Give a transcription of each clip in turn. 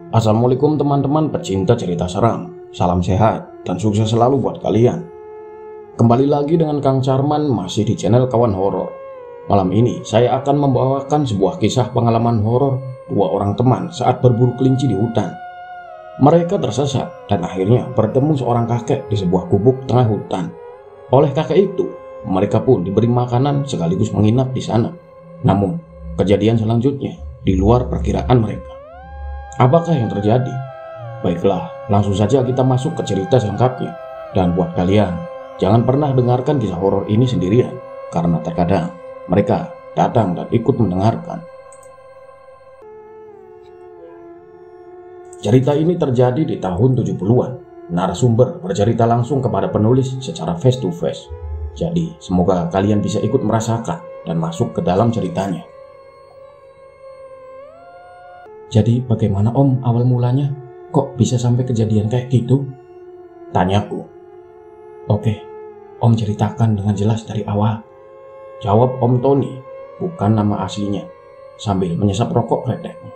Assalamualaikum teman-teman pecinta cerita seram. Salam sehat dan sukses selalu buat kalian. Kembali lagi dengan Kang Carman masih di channel Kawan Horor. Malam ini saya akan membawakan sebuah kisah pengalaman horor dua orang teman saat berburu kelinci di hutan. Mereka tersesat dan akhirnya bertemu seorang kakek di sebuah gubuk tengah hutan. Oleh kakek itu, mereka pun diberi makanan sekaligus menginap di sana. Namun, kejadian selanjutnya di luar perkiraan mereka. Apakah yang terjadi? Baiklah, langsung saja kita masuk ke cerita selengkapnya. Dan buat kalian, jangan pernah dengarkan kisah horor ini sendirian, karena terkadang mereka datang dan ikut mendengarkan. Cerita ini terjadi di tahun 70-an. Narasumber bercerita langsung kepada penulis secara face to face. Jadi, semoga kalian bisa ikut merasakan dan masuk ke dalam ceritanya. Jadi bagaimana Om awal mulanya? Kok bisa sampai kejadian kayak gitu? Tanyaku. Oke, Om ceritakan dengan jelas dari awal. Jawab Om Tony, bukan nama aslinya, sambil menyesap rokok kreteknya.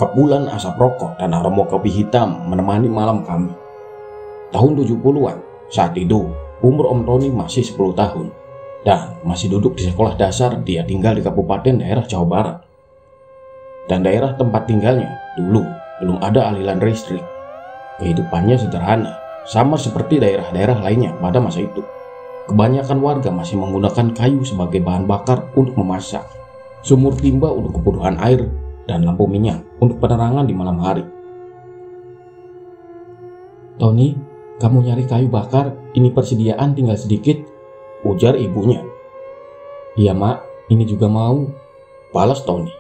Kepulan asap rokok dan aroma kopi hitam menemani malam kami. Tahun 70-an, saat itu umur Om Tony masih 10 tahun dan masih duduk di sekolah dasar. Dia tinggal di kabupaten daerah Jawa Barat. Dan daerah tempat tinggalnya dulu belum ada aliran listrik. Kehidupannya sederhana, sama seperti daerah-daerah lainnya pada masa itu. Kebanyakan warga masih menggunakan kayu sebagai bahan bakar untuk memasak, sumur timba untuk kebutuhan air, dan lampu minyak untuk penerangan di malam hari. Tony, kamu nyari kayu bakar, ini persediaan tinggal sedikit, ujar ibunya. Iya Mak, ini juga mau, balas Tony.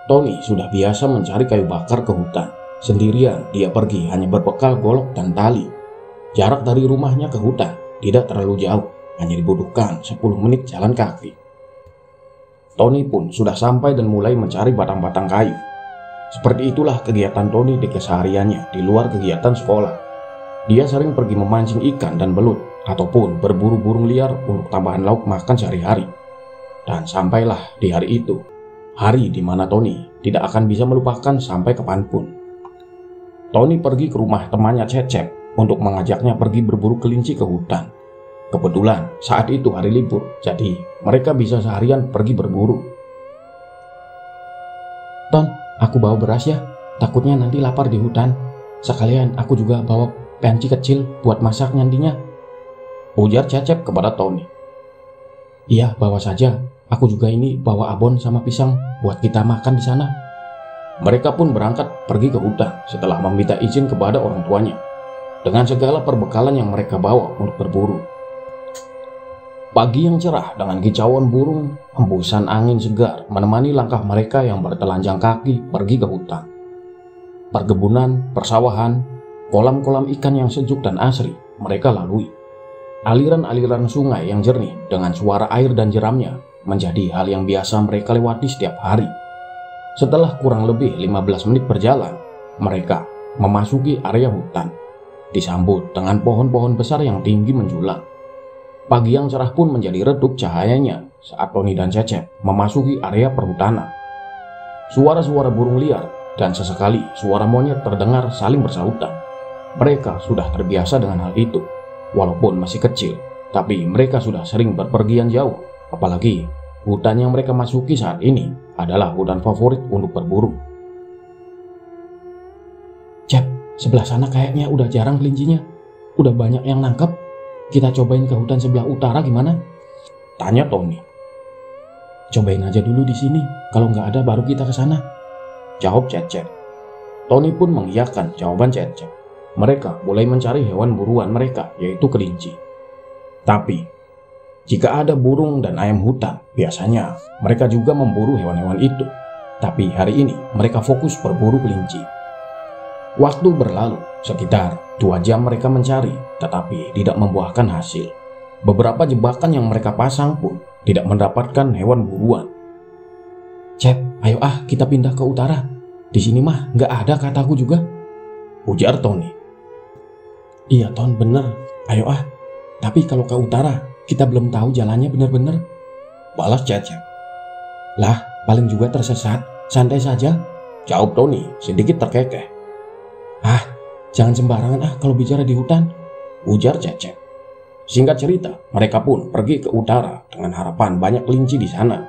Tony sudah biasa mencari kayu bakar ke hutan. Sendirian dia pergi hanya berbekal golok dan tali. Jarak dari rumahnya ke hutan tidak terlalu jauh, hanya dibutuhkan 10 menit jalan kaki. Tony pun sudah sampai dan mulai mencari batang-batang kayu. Seperti itulah kegiatan Tony di kesehariannya di luar kegiatan sekolah. Dia sering pergi memancing ikan dan belut ataupun berburu burung liar untuk tambahan lauk makan sehari-hari. Dan sampailah di hari itu, hari di mana Tony tidak akan bisa melupakan sampai kapanpun. Tony pergi ke rumah temannya Cecep untuk mengajaknya pergi berburu kelinci ke hutan. Kebetulan saat itu hari libur, jadi mereka bisa seharian pergi berburu. Ton, aku bawa beras ya, takutnya nanti lapar di hutan. Sekalian aku juga bawa panci kecil buat masak nantinya, ujar Cecep kepada Tony. Iya, bawa saja. Aku juga ini bawa abon sama pisang buat kita makan di sana. Mereka pun berangkat pergi ke hutan setelah meminta izin kepada orang tuanya dengan segala perbekalan yang mereka bawa untuk berburu. Pagi yang cerah dengan kicauan burung, hembusan angin segar menemani langkah mereka yang bertelanjang kaki pergi ke hutan. Perkebunan, persawahan, kolam-kolam ikan yang sejuk dan asri mereka lalui. Aliran-aliran sungai yang jernih dengan suara air dan jeramnya menjadi hal yang biasa mereka lewati setiap hari. Setelah kurang lebih 15 menit berjalan, mereka memasuki area hutan, disambut dengan pohon-pohon besar yang tinggi menjulang. Pagi yang cerah pun menjadi redup cahayanya saat Tony dan Cecep memasuki area perhutanan. Suara-suara burung liar dan sesekali suara monyet terdengar saling bersahutan. Mereka sudah terbiasa dengan hal itu. Walaupun masih kecil, tapi mereka sudah sering berpergian jauh. Apalagi hutan yang mereka masuki saat ini adalah hutan favorit untuk berburu. Cep, sebelah sana kayaknya udah jarang kelincinya. Udah banyak yang nangkep. Kita cobain ke hutan sebelah utara gimana? Tanya Tony. Cobain aja dulu di sini. Kalau nggak ada baru kita ke sana, jawab Cecep. Tony pun mengiyakan jawaban Cecep. Mereka mulai mencari hewan buruan mereka, yaitu kelinci. Tapi jika ada burung dan ayam hutan, biasanya mereka juga memburu hewan-hewan itu. Tapi hari ini mereka fokus berburu kelinci. Waktu berlalu, sekitar 2 jam mereka mencari, tetapi tidak membuahkan hasil. Beberapa jebakan yang mereka pasang pun tidak mendapatkan hewan buruan. Cep, ayo kita pindah ke utara. Di sini mah nggak ada kataku juga, ujar Tony. Iya Ton, bener. Ayo tapi kalau ke utara kita belum tahu jalannya bener-bener, balas Cecep. Lah, paling juga tersesat. Santai saja. Jawab Tony sedikit terkekeh. Ah, jangan sembarangan kalau bicara di hutan, ujar Cecep. Singkat cerita, mereka pun pergi ke utara dengan harapan banyak kelinci di sana.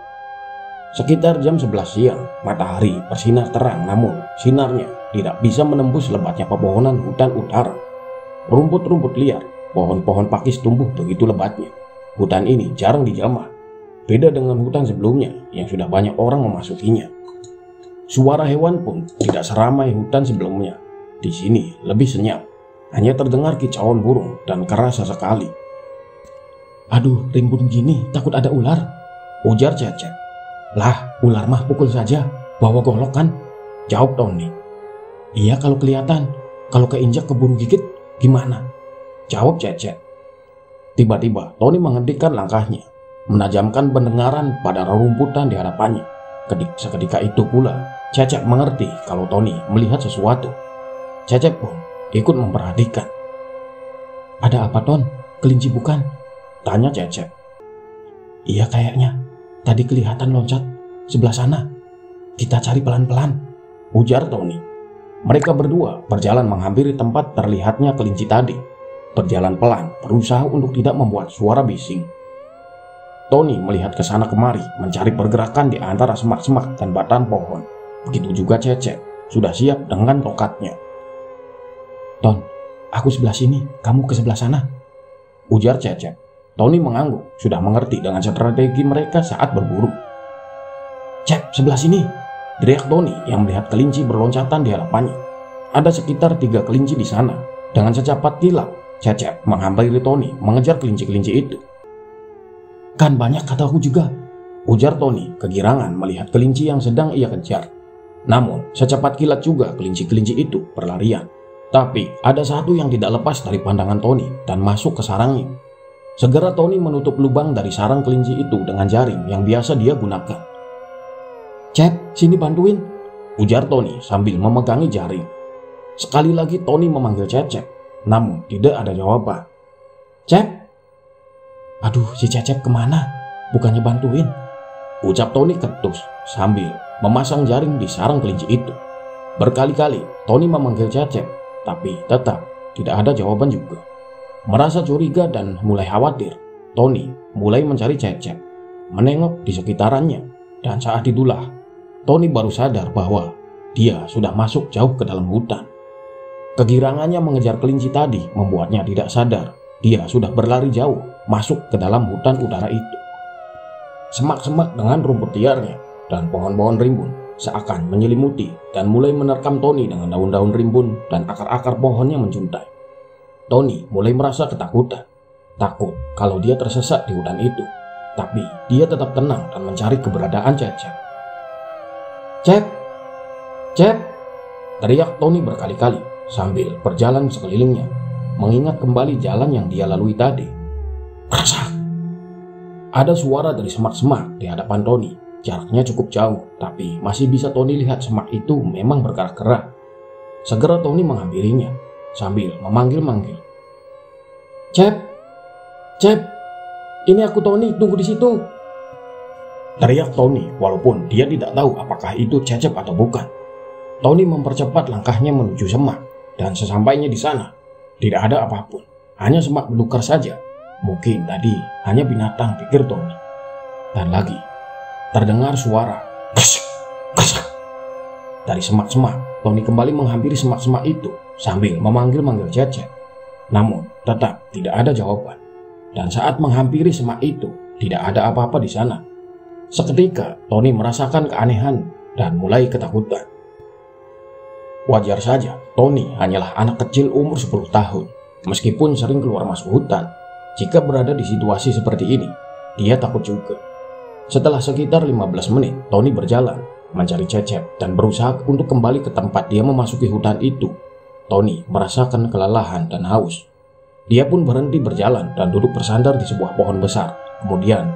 Sekitar jam 11 siang, matahari bersinar terang, namun sinarnya tidak bisa menembus lebatnya pepohonan hutan utara. Rumput-rumput liar, pohon-pohon pakis tumbuh begitu lebatnya. Hutan ini jarang dijamah, beda dengan hutan sebelumnya yang sudah banyak orang memasukinya. Suara hewan pun tidak seramai hutan sebelumnya. Di sini lebih senyap, hanya terdengar kicauan burung dan keras sesekali. Aduh, rimbun gini takut ada ular, ujar Cecep. Lah, ular mah pukul saja, bawa golok kan, jawab Tony. Iya kalau kelihatan, kalau keinjak keburu gigit gimana, jawab Cecep. Tiba-tiba Tony menghentikan langkahnya, menajamkan pendengaran pada rerumputan di hadapannya. Seketika itu pula Cecep mengerti kalau Tony melihat sesuatu. Cecep pun ikut memperhatikan. Ada apa, Ton? Kelinci bukan? Tanya Cecep. Iya kayaknya, tadi kelihatan loncat sebelah sana. Kita cari pelan-pelan, ujar Tony. Mereka berdua berjalan menghampiri tempat terlihatnya kelinci tadi. Berjalan pelan, berusaha untuk tidak membuat suara bising. Tony melihat ke sana kemari, mencari pergerakan di antara semak-semak dan batang pohon. Begitu juga Cecep, sudah siap dengan tokatnya. Ton, aku sebelah sini, kamu ke sebelah sana, ujar Cecep. Tony mengangguk, sudah mengerti dengan strategi mereka saat berburu. Cep, sebelah sini, teriak Tony yang melihat kelinci berloncatan di hadapannya. Ada sekitar 3 kelinci di sana. Dengan secepat kilat, Cecep menghampiri Tony mengejar kelinci-kelinci itu. Kan banyak kataku juga, ujar Tony kegirangan melihat kelinci yang sedang ia kejar. Namun secepat kilat juga kelinci-kelinci itu berlarian. Tapi ada satu yang tidak lepas dari pandangan Tony dan masuk ke sarangnya. Segera Tony menutup lubang dari sarang kelinci itu dengan jaring yang biasa dia gunakan. Cep, sini bantuin, ujar Tony sambil memegangi jaring. Sekali lagi Tony memanggil Cecep, namun tidak ada jawaban. Cep, aduh si Cecep kemana? Bukannya bantuin, ucap Tony ketus sambil memasang jaring di sarang kelinci itu. Berkali-kali Tony memanggil Cecep, tapi tetap tidak ada jawaban juga. Merasa curiga dan mulai khawatir, Tony mulai mencari Cecep, menengok di sekitarannya, dan saat itulah Tony baru sadar bahwa dia sudah masuk jauh ke dalam hutan. Kegirangannya mengejar kelinci tadi membuatnya tidak sadar dia sudah berlari jauh masuk ke dalam hutan utara itu. Semak-semak dengan rumput liarnya dan pohon-pohon rimbun seakan menyelimuti dan mulai menerkam Tony dengan daun-daun rimbun dan akar-akar pohon yang menjuntai. Tony mulai merasa ketakutan, takut kalau dia tersesat di hutan itu. Tapi dia tetap tenang dan mencari keberadaan Cecep. Cep, Cep, teriak Tony berkali-kali sambil berjalan sekelilingnya, mengingat kembali jalan yang dia lalui tadi. Krasak! Ada suara dari semak-semak di hadapan Tony. Jaraknya cukup jauh, tapi masih bisa Tony lihat semak itu memang bergerak-gerak. Segera Tony menghampirinya sambil memanggil-manggil. Cep, Cep, ini aku Tony, tunggu di situ, teriak Tony walaupun dia tidak tahu apakah itu Cecep atau bukan. Tony mempercepat langkahnya menuju semak dan sesampainya di sana tidak ada apapun, hanya semak belukar saja. Mungkin tadi hanya binatang, pikir Tony. Dan lagi terdengar suara kesak, kesak. Dari semak-semak, Tony kembali menghampiri semak-semak itu sambil memanggil-manggil Cecep. Namun tetap tidak ada jawaban. Dan saat menghampiri semak itu, tidak ada apa-apa di sana. Seketika Tony merasakan keanehan dan mulai ketakutan. Wajar saja, Tony hanyalah anak kecil umur 10 tahun. Meskipun sering keluar masuk hutan, jika berada di situasi seperti ini, dia takut juga. Setelah sekitar 15 menit, Tony berjalan mencari Cecep dan berusaha untuk kembali ke tempat dia memasuki hutan itu. Tony merasakan kelelahan dan haus. Dia pun berhenti berjalan dan duduk bersandar di sebuah pohon besar. Kemudian,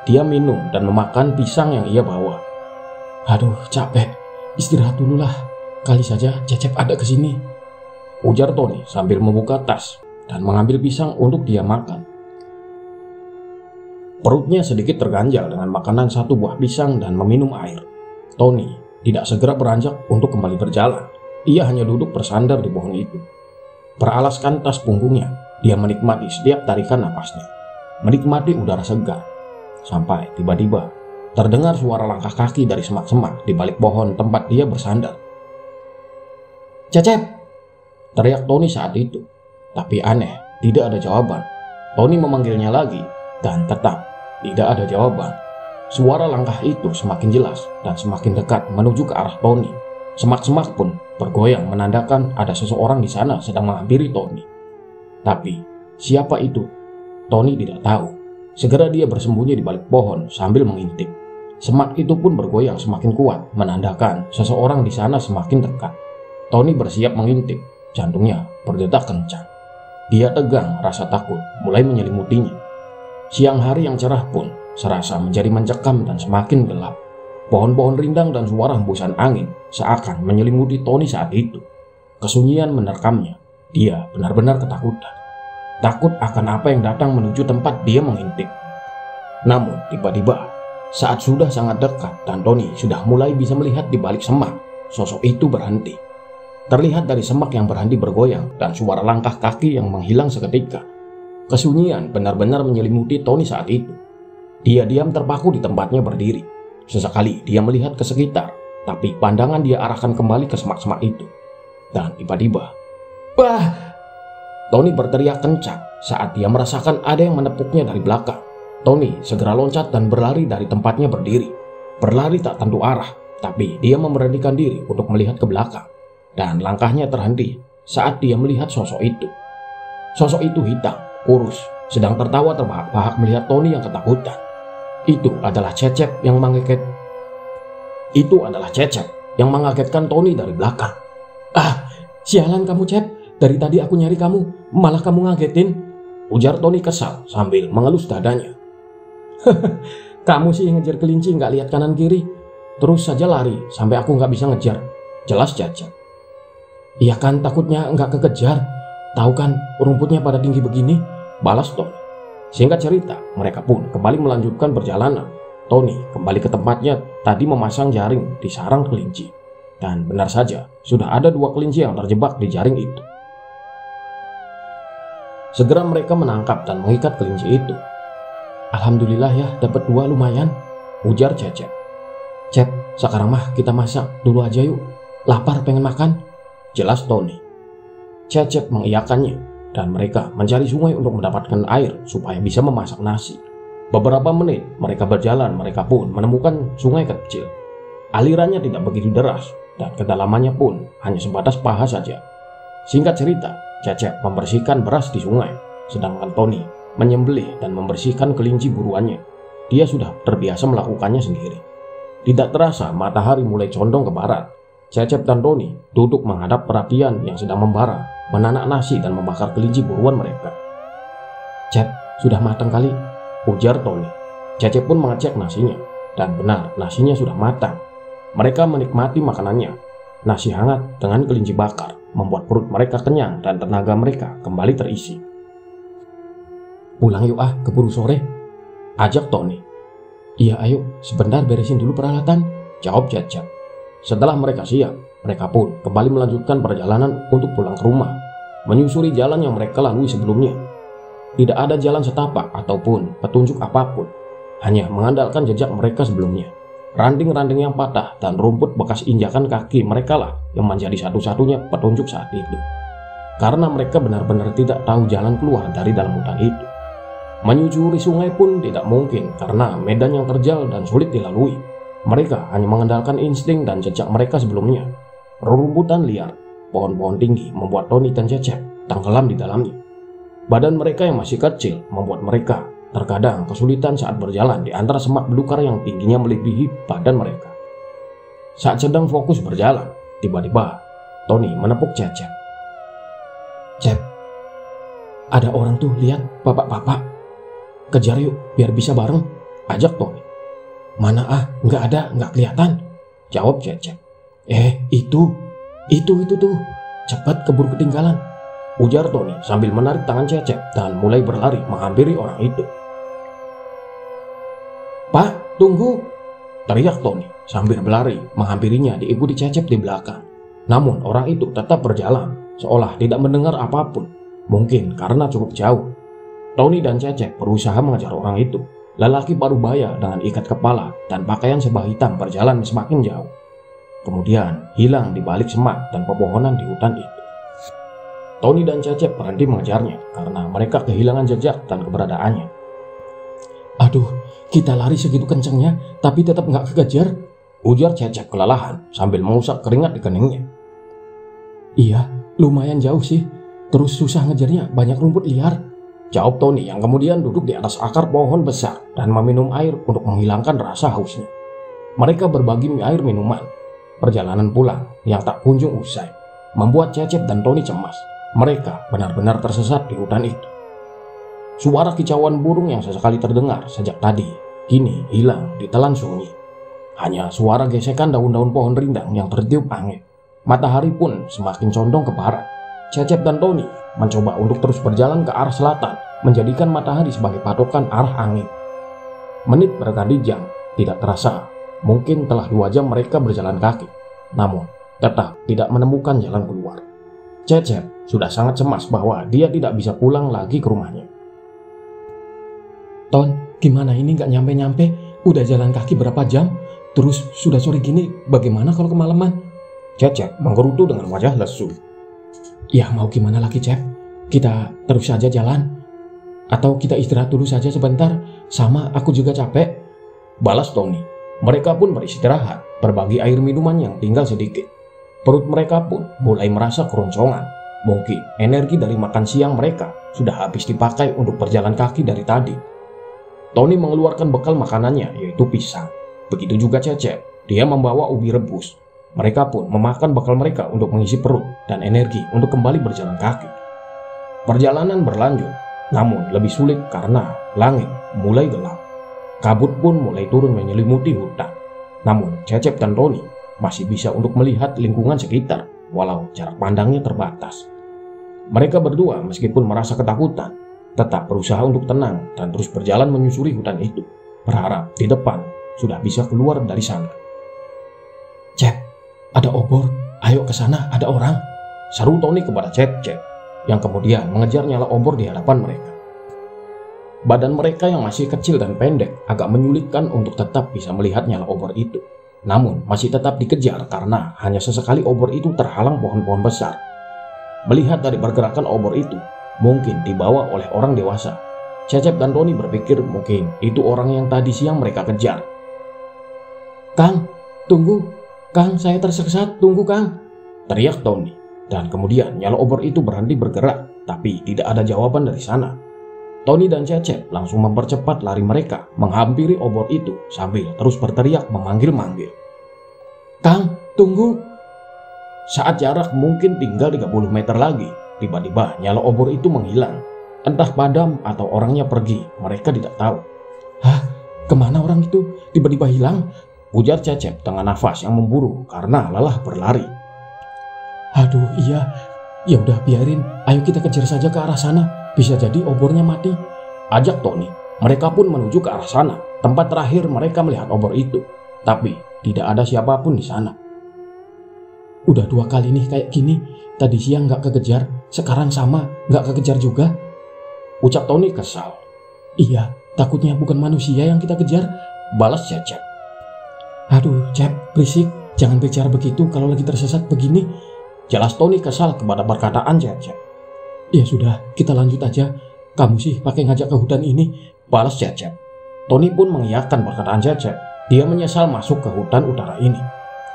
dia minum dan memakan pisang yang ia bawa. Aduh, capek. Istirahat dulu lah. Kali saja Cecep ada ke sini, ujar Tony sambil membuka tas dan mengambil pisang untuk dia makan. Perutnya sedikit terganjal dengan makanan satu buah pisang dan meminum air. Tony tidak segera beranjak untuk kembali berjalan. Ia hanya duduk bersandar di pohon itu. Beralaskan tas punggungnya, dia menikmati setiap tarikan napasnya, menikmati udara segar. Sampai tiba-tiba terdengar suara langkah kaki dari semak-semak di balik pohon tempat dia bersandar. "Cecep!" teriak Tony saat itu. Tapi aneh, tidak ada jawaban. Tony memanggilnya lagi, dan tetap tidak ada jawaban. Suara langkah itu semakin jelas dan semakin dekat menuju ke arah Tony. Semak-semak pun bergoyang menandakan ada seseorang di sana sedang menghampiri Tony. Tapi siapa itu? Tony tidak tahu. Segera dia bersembunyi di balik pohon sambil mengintip. Semak itu pun bergoyang semakin kuat menandakan seseorang di sana semakin dekat. Tony bersiap mengintip. Jantungnya berdetak kencang. Dia tegang, rasa takut mulai menyelimutinya. Siang hari yang cerah pun serasa menjadi mencekam dan semakin gelap. Pohon-pohon rindang dan suara hembusan angin seakan menyelimuti Tony saat itu. Kesunyian menerkamnya. Dia benar-benar ketakutan. Takut akan apa yang datang menuju tempat dia mengintip. Namun tiba-tiba, saat sudah sangat dekat dan Tony sudah mulai bisa melihat di balik semak, sosok itu berhenti. Terlihat dari semak yang berhenti bergoyang dan suara langkah kaki yang menghilang seketika. Kesunyian benar-benar menyelimuti Tony saat itu. Dia diam terpaku di tempatnya berdiri. Sesekali dia melihat ke sekitar, tapi pandangan dia arahkan kembali ke semak-semak itu. Dan tiba-tiba, "Bah!" Tony berteriak kencang saat dia merasakan ada yang menepuknya dari belakang. Tony segera loncat dan berlari dari tempatnya berdiri. Berlari tak tentu arah, tapi dia memberanikan diri untuk melihat ke belakang. Dan langkahnya terhenti saat dia melihat sosok itu. Sosok itu hitam, kurus, sedang tertawa terbahak-bahak melihat Tony yang ketakutan. Itu adalah Cecep yang mengagetkan Tony dari belakang. "Ah, sialan kamu, Cep. Dari tadi aku nyari kamu, malah kamu ngagetin," ujar Tony kesal sambil mengelus dadanya. "Kamu sih ngejar kelinci nggak lihat kanan kiri, terus saja lari sampai aku nggak bisa ngejar," jelas Cecep. "Iya kan, takutnya nggak kekejar. Tahu kan rumputnya pada tinggi begini," balas Tony. Singkat cerita, mereka pun kembali melanjutkan perjalanan. Tony kembali ke tempatnya tadi memasang jaring di sarang kelinci. Dan benar saja, sudah ada 2 kelinci yang terjebak di jaring itu. Segera mereka menangkap dan mengikat kelinci itu. "Alhamdulillah ya, dapat 2 lumayan," ujar Cecep. "Cep, sekarang mah kita masak dulu aja yuk. Lapar pengen makan," jelas Tony. Cecep mengiyakannya, dan mereka mencari sungai untuk mendapatkan air supaya bisa memasak nasi. Beberapa menit mereka berjalan, mereka pun menemukan sungai kecil. Alirannya tidak begitu deras, dan kedalamannya pun hanya sebatas paha saja. Singkat cerita, Cecep membersihkan beras di sungai, sedangkan Tony menyembelih dan membersihkan kelinci buruannya. Dia sudah terbiasa melakukannya sendiri. Tidak terasa matahari mulai condong ke barat. Cecep dan Tony duduk menghadap perapian yang sedang membara, menanak nasi dan membakar kelinci buruan mereka. "Cep, sudah matang kali," ujar Tony. Cecep pun mengecek nasinya, dan benar nasinya sudah matang. Mereka menikmati makanannya. Nasi hangat dengan kelinci bakar membuat perut mereka kenyang dan tenaga mereka kembali terisi. "Pulang yuk ah, keburu sore," ajak Tony. "Iya ayo, sebentar beresin dulu peralatan," jawab Cecep. Setelah mereka siap, mereka pun kembali melanjutkan perjalanan untuk pulang ke rumah, menyusuri jalan yang mereka lalui sebelumnya. Tidak ada jalan setapak ataupun petunjuk apapun, hanya mengandalkan jejak mereka sebelumnya. Ranting-ranting yang patah dan rumput bekas injakan kaki mereka lah yang menjadi satu-satunya petunjuk saat itu. Karena mereka benar-benar tidak tahu jalan keluar dari dalam hutan itu. Menyusuri sungai pun tidak mungkin karena medan yang terjal dan sulit dilalui. Mereka hanya mengandalkan insting dan jejak mereka sebelumnya. Rerumputan liar, pohon-pohon tinggi membuat Tony dan Cecep tenggelam di dalamnya. Badan mereka yang masih kecil membuat mereka terkadang kesulitan saat berjalan di antara semak belukar yang tingginya melebihi badan mereka. Saat sedang fokus berjalan, tiba-tiba Tony menepuk Cecep. "Cep, ada orang tuh, lihat, bapak-bapak. Kejar yuk biar bisa bareng," ajak Tony. "Mana ah, nggak ada, nggak kelihatan," jawab Cecep. Itu tuh, cepat keburu ketinggalan," ujar Tony sambil menarik tangan Cecep dan mulai berlari menghampiri orang itu. "Pak, tunggu!" teriak Tony sambil berlari menghampirinya diikuti Cecep di belakang. Namun orang itu tetap berjalan, seolah tidak mendengar apapun. Mungkin karena cukup jauh. Tony dan Cecep berusaha mengejar orang itu. Lelaki parubaya dengan ikat kepala dan pakaian serba hitam berjalan semakin jauh. Kemudian hilang di balik semak dan pepohonan di hutan itu. Tony dan Cecep berhenti mengejarnya karena mereka kehilangan jejak dan keberadaannya. Aduh, kita lari segitu kencengnya tapi tetap nggak kekejar, ujar Cecep kelelahan sambil mengusap keringat di keningnya. Iya, lumayan jauh sih. Terus susah ngejarnya, banyak rumput liar, jawab Tony yang kemudian duduk di atas akar pohon besar dan meminum air untuk menghilangkan rasa hausnya. Mereka berbagi air minuman. Perjalanan pulang yang tak kunjung usai membuat Cecep dan Tony cemas. Mereka benar-benar tersesat di hutan itu. Suara kicauan burung yang sesekali terdengar sejak tadi kini hilang ditelan sunyi. Hanya suara gesekan daun-daun pohon rindang yang tertiup angin. Matahari pun semakin condong ke barat. Cecep dan Tony mencoba untuk terus berjalan ke arah selatan, menjadikan matahari sebagai patokan arah angin. Menit berganti jam, tidak terasa. Mungkin telah 2 jam mereka berjalan kaki. Namun, tetap tidak menemukan jalan keluar. Cecep sudah sangat cemas bahwa dia tidak bisa pulang lagi ke rumahnya. Ton, gimana ini nggak nyampe-nyampe? Udah jalan kaki berapa jam? Terus sudah sore gini, bagaimana kalau kemalaman? Cecep menggerutu dengan wajah lesu. Ya mau gimana lagi, Cep? Kita terus saja jalan? Atau kita istirahat dulu saja sebentar? Sama aku juga capek, balas Tony. Mereka pun beristirahat, berbagi air minuman yang tinggal sedikit. Perut mereka pun mulai merasa keroncongan. Mungkin energi dari makan siang mereka sudah habis dipakai untuk berjalan kaki dari tadi. Tony mengeluarkan bekal makanannya, yaitu pisang. Begitu juga Cecep, dia membawa ubi rebus. Mereka pun memakan bekal mereka untuk mengisi perut dan energi untuk kembali berjalan kaki. Perjalanan berlanjut, namun lebih sulit karena langit mulai gelap. Kabut pun mulai turun menyelimuti hutan. Namun Cecep dan Tony masih bisa untuk melihat lingkungan sekitar, walau jarak pandangnya terbatas. Mereka berdua meskipun merasa ketakutan, tetap berusaha untuk tenang dan terus berjalan menyusuri hutan itu, berharap di depan sudah bisa keluar dari sana. Cep, ada obor, ayo ke sana, ada orang, seru Tony kepada Cecep, yang kemudian mengejar nyala obor di hadapan mereka. Badan mereka yang masih kecil dan pendek agak menyulitkan untuk tetap bisa melihat nyala obor itu. Namun masih tetap dikejar karena hanya sesekali obor itu terhalang pohon-pohon besar. Melihat dari pergerakan obor itu, mungkin dibawa oleh orang dewasa. Cecep dan Tony berpikir mungkin itu orang yang tadi siang mereka kejar. Kang, tunggu. Kang, saya tersesat, tunggu Kang, teriak Tony. Dan kemudian nyala obor itu berhenti bergerak, tapi tidak ada jawaban dari sana. Tony dan Cecep langsung mempercepat lari mereka, menghampiri obor itu sambil terus berteriak memanggil-manggil. Kang, tunggu. Saat jarak mungkin tinggal 30 meter lagi, tiba-tiba nyala obor itu menghilang. Entah padam atau orangnya pergi, mereka tidak tahu. Hah, kemana orang itu? Tiba-tiba hilang, ujar Cecep dengan nafas yang memburu karena lelah berlari. Aduh iya, ya udah biarin, ayo kita kejar saja ke arah sana, bisa jadi obornya mati, ajak Tony. Mereka pun menuju ke arah sana, tempat terakhir mereka melihat obor itu, tapi tidak ada siapapun di sana. Udah 2 kali nih kayak gini, tadi siang nggak kekejar, sekarang sama nggak kekejar juga, ucap Tony kesal. Iya, takutnya bukan manusia yang kita kejar, balas Cecep. Aduh, Cep, berisik, jangan bicara begitu kalau lagi tersesat begini, jelas Tony kesal kepada perkataan Cecep. Ya sudah, kita lanjut aja. Kamu sih pakai ngajak ke hutan ini, balas Cecep. Tony pun mengiyakan perkataan Cecep. Dia menyesal masuk ke hutan utara ini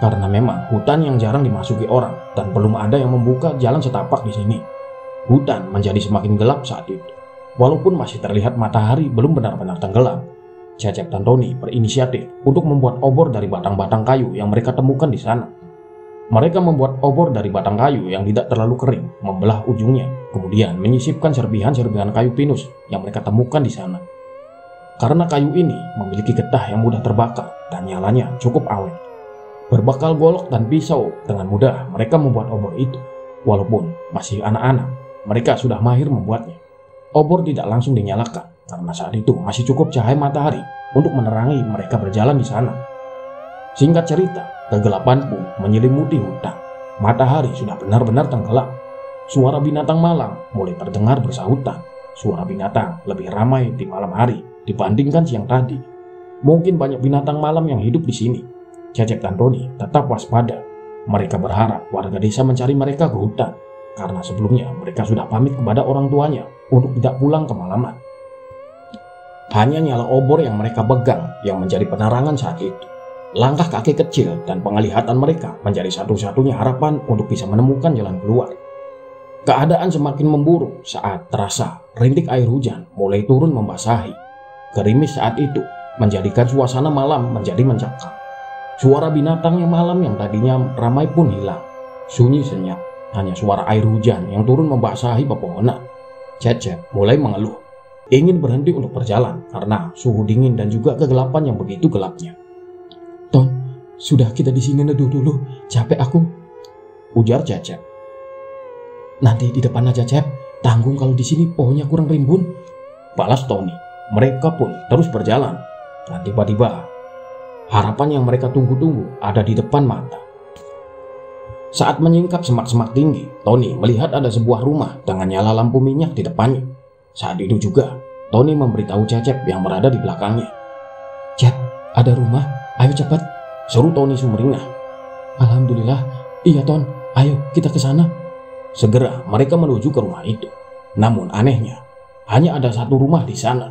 karena memang hutan yang jarang dimasuki orang dan belum ada yang membuka jalan setapak di sini. Hutan menjadi semakin gelap saat itu. Walaupun masih terlihat matahari belum benar-benar tenggelam, Cecep dan Tony berinisiatif untuk membuat obor dari batang-batang kayu yang mereka temukan di sana. Mereka membuat obor dari batang kayu yang tidak terlalu kering, membelah ujungnya, kemudian menyisipkan serpihan-serpihan kayu pinus yang mereka temukan di sana. Karena kayu ini memiliki getah yang mudah terbakar dan nyalanya cukup awet. Berbekal golok dan pisau, dengan mudah mereka membuat obor itu. Walaupun masih anak-anak, mereka sudah mahir membuatnya. Obor tidak langsung dinyalakan karena saat itu masih cukup cahaya matahari untuk menerangi mereka berjalan di sana. Singkat cerita, kegelapan pun menyelimuti hutan. Matahari sudah benar-benar tenggelam. Suara binatang malam mulai terdengar bersahutan. Suara binatang lebih ramai di malam hari dibandingkan siang tadi. Mungkin banyak binatang malam yang hidup di sini. Cecep dan Tony tetap waspada. Mereka berharap warga desa mencari mereka ke hutan, karena sebelumnya mereka sudah pamit kepada orang tuanya untuk tidak pulang kemalaman. Hanya nyala obor yang mereka pegang yang menjadi penerangan saat itu. Langkah kaki kecil dan penglihatan mereka menjadi satu-satunya harapan untuk bisa menemukan jalan keluar. Keadaan semakin memburuk saat terasa rintik air hujan mulai turun membasahi. Gerimis saat itu menjadikan suasana malam menjadi mencekam. Suara binatang yang malam yang tadinya ramai pun hilang. Sunyi senyap, hanya suara air hujan yang turun membasahi pepohonan. Cecep mulai mengeluh, ingin berhenti untuk berjalan karena suhu dingin dan juga kegelapan yang begitu gelapnya. Ton, sudah kita di sini neduh dulu, capek aku, ujar Cecep. Nanti di depan aja, Cep. Tanggung kalau di sini pohonnya kurang rimbun, balas Tony. Mereka pun terus berjalan. Dan tiba-tiba, harapan yang mereka tunggu-tunggu ada di depan mata. Saat menyingkap semak-semak tinggi, Tony melihat ada sebuah rumah dengan nyala lampu minyak di depannya. Saat itu juga, Tony memberitahu Cecep yang berada di belakangnya. Cep, ada rumah, ayo cepat, seru Tony sumringah. Alhamdulillah, iya Ton, ayo kita ke sana. Segera mereka menuju ke rumah itu. Namun anehnya, hanya ada satu rumah di sana.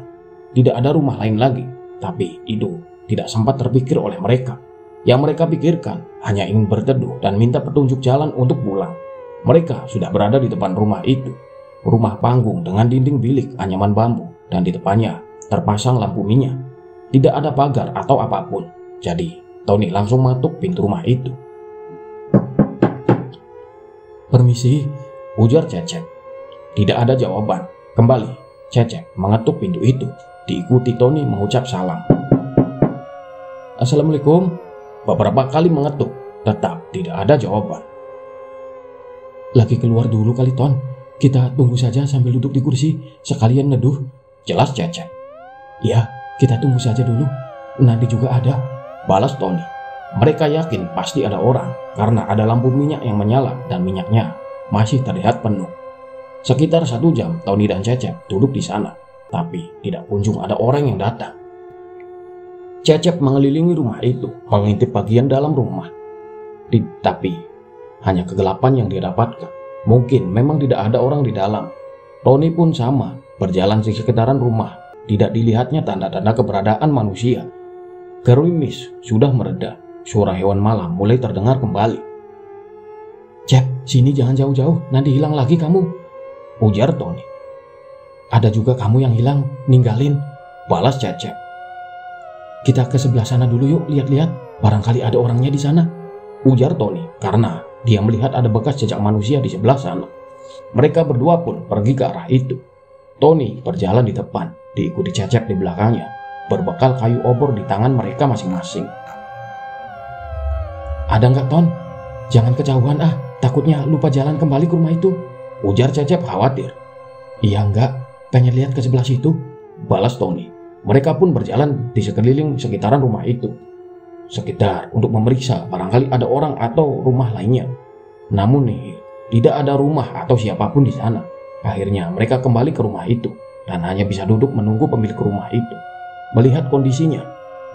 Tidak ada rumah lain lagi. Tapi itu tidak sempat terpikir oleh mereka. Yang mereka pikirkan hanya ingin berteduh dan minta petunjuk jalan untuk pulang. Mereka sudah berada di depan rumah itu. Rumah panggung dengan dinding bilik anyaman bambu. Dan di depannya terpasang lampu minyak. Tidak ada pagar atau apapun. Jadi Tony langsung mengetuk pintu rumah itu. Permisi, ujar Cecep. Tidak ada jawaban. Kembali, Cecep mengetuk pintu itu. Diikuti Tony mengucap salam. Assalamualaikum. Beberapa kali mengetuk, tetap tidak ada jawaban. Lagi keluar dulu kali Ton. Kita tunggu saja sambil duduk di kursi, sekalian neduh, jelas Cecep. Ya, kita tunggu saja dulu. Nanti juga ada, balas Tony. Mereka yakin pasti ada orang karena ada lampu minyak yang menyala dan minyaknya masih terlihat penuh. Sekitar 1 jam Tony dan Cecep duduk di sana, tapi tidak kunjung ada orang yang datang. Cecep mengelilingi rumah itu, mengintip bagian dalam rumah. Tapi hanya kegelapan yang dia dapatkan. Mungkin memang tidak ada orang di dalam. Tony pun sama, berjalan di sekitaran rumah. Tidak dilihatnya tanda-tanda keberadaan manusia. Gerimis sudah mereda. Suara hewan malam mulai terdengar kembali. Cep, sini jangan jauh-jauh, nanti hilang lagi kamu, ujar Tony. Ada juga kamu yang hilang, ninggalin, balas Cecep. Kita ke sebelah sana dulu yuk, lihat-lihat, barangkali ada orangnya di sana, ujar Tony, karena dia melihat ada bekas jejak manusia di sebelah sana. Mereka berdua pun pergi ke arah itu. Tony berjalan di depan, diikuti Cecep di belakangnya, berbekal kayu obor di tangan mereka masing-masing. Ada nggak Ton? Jangan kejauhan takutnya lupa jalan kembali ke rumah itu, ujar Cecep khawatir. Iya enggak, pengen lihat ke sebelah situ, balas Tony. Mereka pun berjalan di sekeliling sekitaran rumah itu. Sekitar untuk memeriksa barangkali ada orang atau rumah lainnya. Namun nih, tidak ada rumah atau siapapun di sana. Akhirnya mereka kembali ke rumah itu dan hanya bisa duduk menunggu pemilik rumah itu. Melihat kondisinya,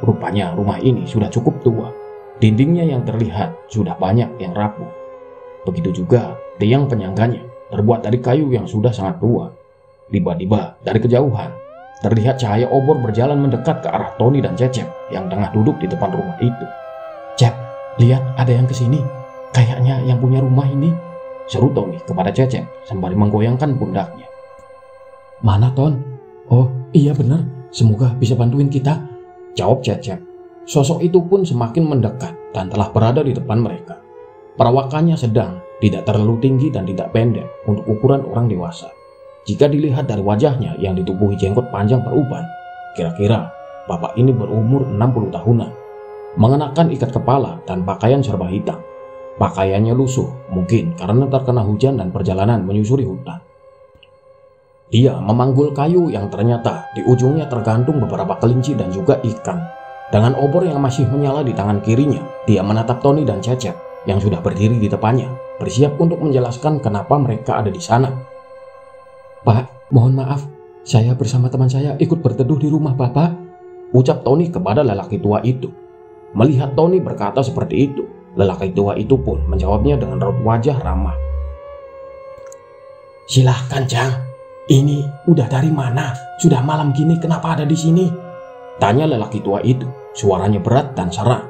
rupanya rumah ini sudah cukup tua. Dindingnya yang terlihat sudah banyak yang rapuh. Begitu juga tiang penyangganya terbuat dari kayu yang sudah sangat tua. Tiba-tiba dari kejauhan terlihat cahaya obor berjalan mendekat ke arah Tony dan Cecep yang tengah duduk di depan rumah itu. Cep, lihat ada yang kesini. Kayaknya yang punya rumah ini, seru Tony kepada Cecep sembari menggoyangkan pundaknya. Mana Ton? Oh iya benar, semoga bisa bantuin kita, jawab Cecep. Sosok itu pun semakin mendekat dan telah berada di depan mereka. Perawakannya sedang, tidak terlalu tinggi dan tidak pendek untuk ukuran orang dewasa. Jika dilihat dari wajahnya yang ditubuhi jenggot panjang beruban, kira-kira bapak ini berumur 60 tahunan. Mengenakan ikat kepala dan pakaian serba hitam. Pakaiannya lusuh, mungkin karena terkena hujan dan perjalanan menyusuri hutan. Dia memanggul kayu yang ternyata di ujungnya tergantung beberapa kelinci dan juga ikan. Dengan obor yang masih menyala di tangan kirinya, dia menatap Tony dan Cecep yang sudah berdiri di depannya, bersiap untuk menjelaskan kenapa mereka ada di sana. Pak, mohon maaf, saya bersama teman saya ikut berteduh di rumah Bapak, ucap Tony kepada lelaki tua itu. Melihat Tony berkata seperti itu, lelaki tua itu pun menjawabnya dengan raut wajah ramah. Silahkan, Jang. Ini udah dari mana? Sudah malam gini kenapa ada di sini? Tanya lelaki tua itu, suaranya berat dan serak.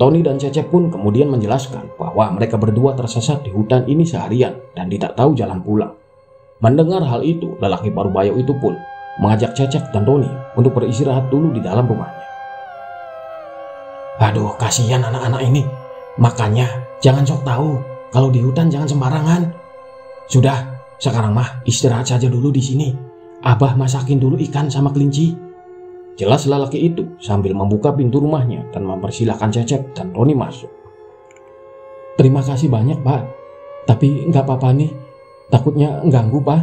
Tony dan Cecep pun kemudian menjelaskan bahwa mereka berdua tersesat di hutan ini seharian dan tidak tahu jalan pulang. Mendengar hal itu, lelaki Parubaya itu pun mengajak Cecep dan Tony untuk beristirahat dulu di dalam rumahnya. Aduh, kasihan anak-anak ini. Makanya jangan sok tahu. Kalau di hutan jangan sembarangan. Sudah, sekarang mah istirahat saja dulu di sini. Abah masakin dulu ikan sama kelinci. Jelas lelaki itu sambil membuka pintu rumahnya dan mempersilahkan Cecep dan Tony masuk. Terima kasih banyak, Pak. Tapi nggak apa-apa nih. Takutnya ganggu, Pak.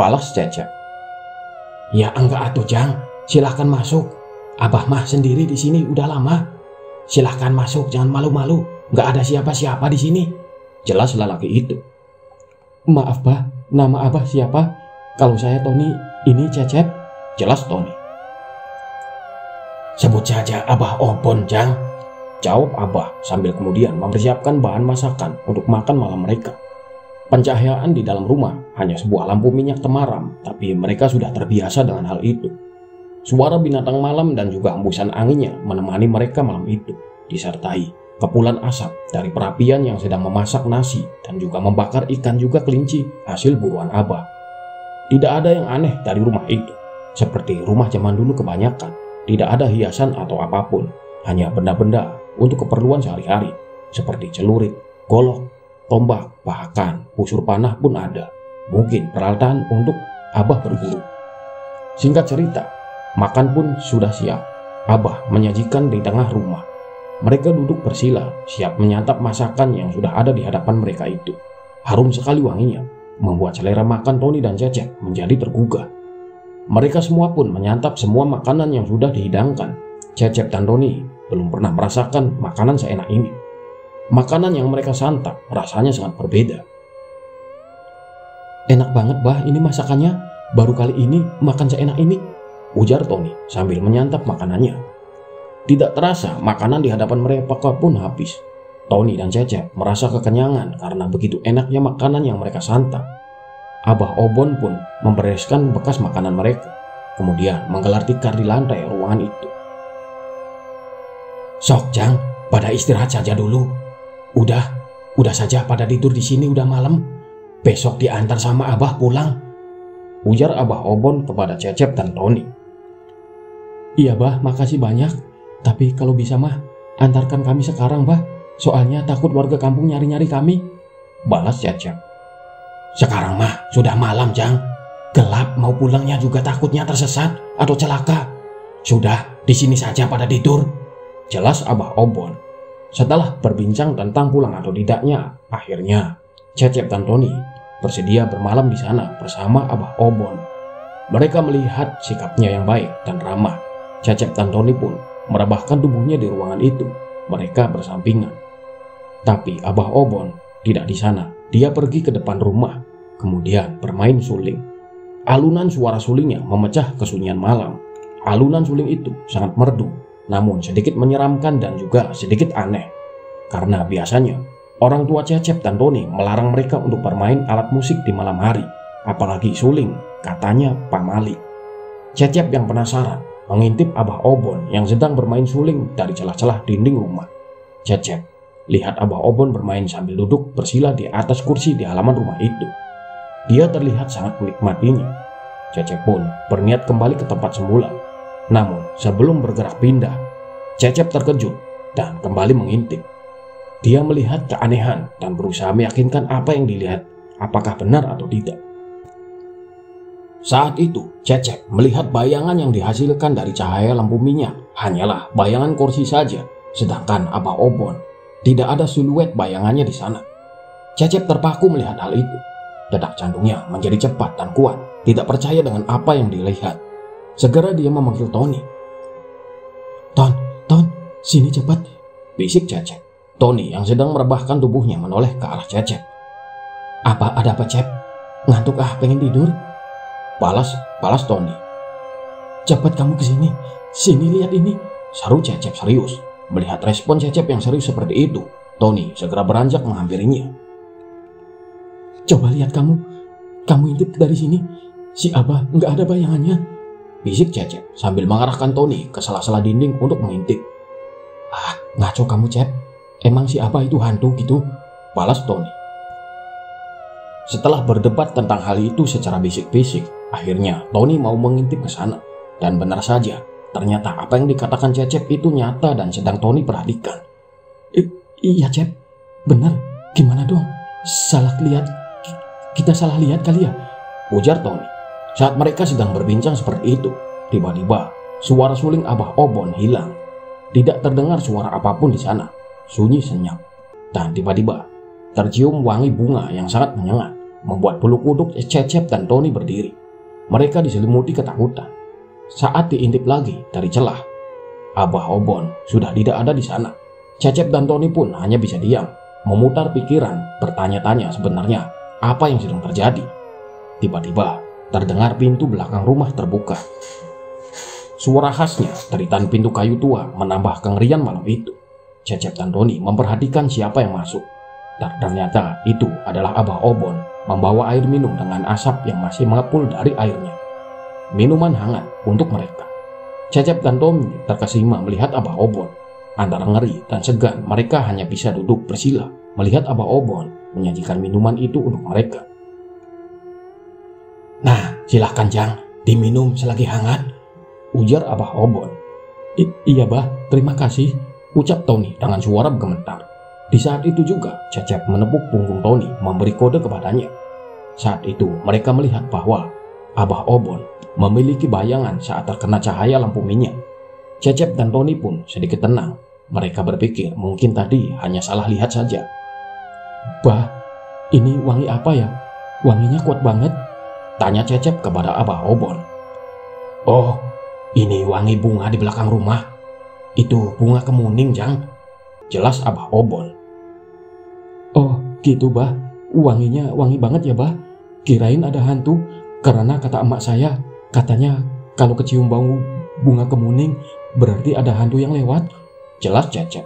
Balas Cecep. Ya enggak atuh, Jang. Silahkan masuk. Abah mah sendiri di sini udah lama. Silahkan masuk, jangan malu-malu. Nggak ada siapa-siapa di sini. Jelas lelaki itu. Maaf, Pak. Nama Abah siapa? Kalau saya Tony, ini Cecep. Jelas Tony. Sebut saja Abah Obon, Jang. Jawab Abah sambil kemudian mempersiapkan bahan masakan untuk makan malam mereka. Pencahayaan di dalam rumah hanya sebuah lampu minyak temaram, tapi mereka sudah terbiasa dengan hal itu. Suara binatang malam dan juga hembusan anginnya menemani mereka malam itu, disertai kepulan asap dari perapian yang sedang memasak nasi dan juga membakar ikan juga kelinci hasil buruan Abah. Tidak ada yang aneh dari rumah itu. Seperti rumah zaman dulu kebanyakan, tidak ada hiasan atau apapun, hanya benda-benda untuk keperluan sehari-hari, seperti celurit, golok, tombak, bahkan busur panah pun ada. Mungkin peralatan untuk Abah berburu. Singkat cerita, makan pun sudah siap. Abah menyajikan di tengah rumah. Mereka duduk bersila, siap menyantap masakan yang sudah ada di hadapan mereka itu. Harum sekali wanginya, membuat selera makan Tony dan Cecep menjadi tergugah. Mereka semua pun menyantap semua makanan yang sudah dihidangkan. Cecep dan Tony belum pernah merasakan makanan seenak ini. Makanan yang mereka santap rasanya sangat berbeda. Enak banget, Bah, ini masakannya. Baru kali ini makan seenak ini, ujar Tony sambil menyantap makanannya. Tidak terasa makanan di hadapan mereka pun habis. Tony dan Cecep merasa kekenyangan karena begitu enaknya makanan yang mereka santap. Abah Obon pun membereskan bekas makanan mereka, kemudian menggelar tikar di lantai ruangan itu. Sok, Jang, pada istirahat saja dulu. Udah saja pada tidur di sini, udah malam. Besok diantar sama Abah pulang, ujar Abah Obon kepada Cecep dan Tony. Iya, Bah, makasih banyak. Tapi kalau bisa mah, antarkan kami sekarang, Bah. Soalnya takut warga kampung nyari-nyari kami, balas Cecep. Sekarang mah sudah malam, Jang. Gelap, mau pulangnya juga takutnya tersesat atau celaka. Sudah, di sini saja pada tidur, jelas Abah Obon. Setelah berbincang tentang pulang atau tidaknya, akhirnya Cecep dan Tony bersedia bermalam di sana bersama Abah Obon. Mereka melihat sikapnya yang baik dan ramah. Cecep dan Tony pun merebahkan tubuhnya di ruangan itu. Mereka bersampingan. Tapi Abah Obon tidak di sana. Dia pergi ke depan rumah, kemudian bermain suling. Alunan suara sulingnya memecah kesunyian malam. Alunan suling itu sangat merdu, namun sedikit menyeramkan dan juga sedikit aneh. Karena biasanya orang tua Cecep dan Tony melarang mereka untuk bermain alat musik di malam hari, apalagi suling, katanya pamali. Cecep yang penasaran mengintip Abah Obon yang sedang bermain suling dari celah-celah dinding rumah. Cecep lihat Abah Obon bermain sambil duduk bersila di atas kursi di halaman rumah itu. Dia terlihat sangat menikmatinya. Cecep pun berniat kembali ke tempat semula. Namun sebelum bergerak pindah, Cecep terkejut dan kembali mengintip. Dia melihat keanehan dan berusaha meyakinkan apa yang dilihat, apakah benar atau tidak. Saat itu, Cecep melihat bayangan yang dihasilkan dari cahaya lampu minyak hanyalah bayangan kursi saja, sedangkan Abah Obon tidak ada siluet bayangannya di sana. Cecep terpaku melihat hal itu. Detak jantungnya menjadi cepat dan kuat, tidak percaya dengan apa yang dilihat. Segera dia memanggil Tony. Ton, sini cepat, bisik Cecep. Tony yang sedang merebahkan tubuhnya menoleh ke arah Cecep. Ada apa, Cep? Ngantuk pengen tidur? Balas Tony. Cepat kamu ke sini. Sini lihat ini, saru Cecep serius. Melihat respon Cecep yang serius seperti itu, Tony segera beranjak menghampirinya. Coba lihat kamu intip dari sini. Si Abah nggak ada bayangannya, bisik Cecep sambil mengarahkan Tony ke sela-sela dinding untuk mengintip. Ngaco kamu, Cep. Emang si Abah itu hantu gitu? Balas Tony. Setelah berdebat tentang hal itu secara bisik-bisik, akhirnya Tony mau mengintip ke sana. Dan benar saja, ternyata apa yang dikatakan Cecep itu nyata dan sedang Tony perhatikan. Iya, Cep. Benar. Gimana dong? Kita salah lihat kali ya? Ujar Tony. Saat mereka sedang berbincang seperti itu, tiba-tiba suara suling Abah Obon hilang. Tidak terdengar suara apapun di sana. Sunyi senyap. Dan tiba-tiba tercium wangi bunga yang sangat menyengat, membuat bulu kuduk Cecep dan Tony berdiri. Mereka diselimuti ketakutan. Saat diintip lagi dari celah, Abah Obon sudah tidak ada di sana. Cecep dan Tony pun hanya bisa diam, memutar pikiran, bertanya-tanya sebenarnya apa yang sedang terjadi. Tiba-tiba terdengar pintu belakang rumah terbuka. Suara khasnya teritan pintu kayu tua menambah kengerian malam itu. Cecep dan Tony memperhatikan siapa yang masuk. Dan ternyata itu adalah Abah Obon membawa air minum dengan asap yang masih mengepul dari airnya. Minuman hangat untuk mereka. Cecep dan Tony terkesima melihat Abah Obon. Antara ngeri dan segan, mereka hanya bisa duduk bersila melihat Abah Obon menyajikan minuman itu untuk mereka. Nah, silahkan Jang, diminum selagi hangat, ujar Abah Obon. Iya, Bah, terima kasih, ucap Tony dengan suara gemetar. Di saat itu juga Cecep menepuk punggung Tony memberi kode kepadanya. Saat itu mereka melihat bahwa Abah Obon memiliki bayangan saat terkena cahaya lampu minyak. Cecep dan Tony pun sedikit tenang. Mereka berpikir mungkin tadi hanya salah lihat saja. Bah, ini wangi apa ya? Wanginya kuat banget, tanya Cecep kepada Abah Obon. Oh, ini wangi bunga di belakang rumah. Itu bunga kemuning, Jang, jelas Abah Obon. Oh, gitu, Bah. Wanginya wangi banget ya, Bah. Kirain ada hantu, karena kata emak saya, katanya kalau kecium bau bunga kemuning berarti ada hantu yang lewat, jelas Cecep.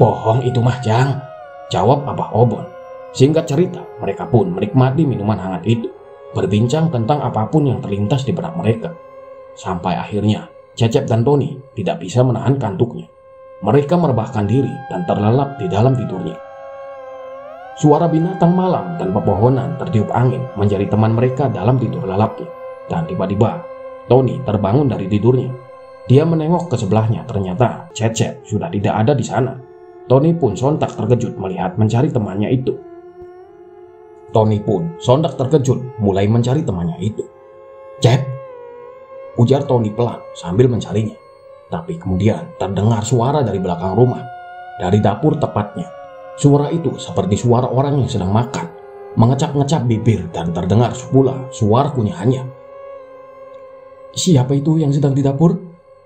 Bohong itu mah, Jang, jawab Abah Obon. Singkat cerita, mereka pun menikmati minuman hangat itu, berbincang tentang apapun yang terlintas di benak mereka. Sampai akhirnya, Cecep dan Tony tidak bisa menahan kantuknya. Mereka merebahkan diri dan terlelap di dalam tidurnya. Suara binatang malam dan pepohonan tertiup angin menjadi teman mereka dalam tidur lelapnya. Dan tiba-tiba, Tony terbangun dari tidurnya. Dia menengok ke sebelahnya, ternyata Cecep sudah tidak ada di sana. Tony pun sontak terkejut melihat mencari temannya itu. Mulai mencari temannya itu. Cep, ujar Tony pelan sambil mencarinya. Tapi kemudian terdengar suara dari belakang rumah, dari dapur tepatnya. Suara itu seperti suara orang yang sedang makan, mengecap-ngecap bibir dan terdengar pula suara kunyahannya. Siapa itu yang sedang di dapur?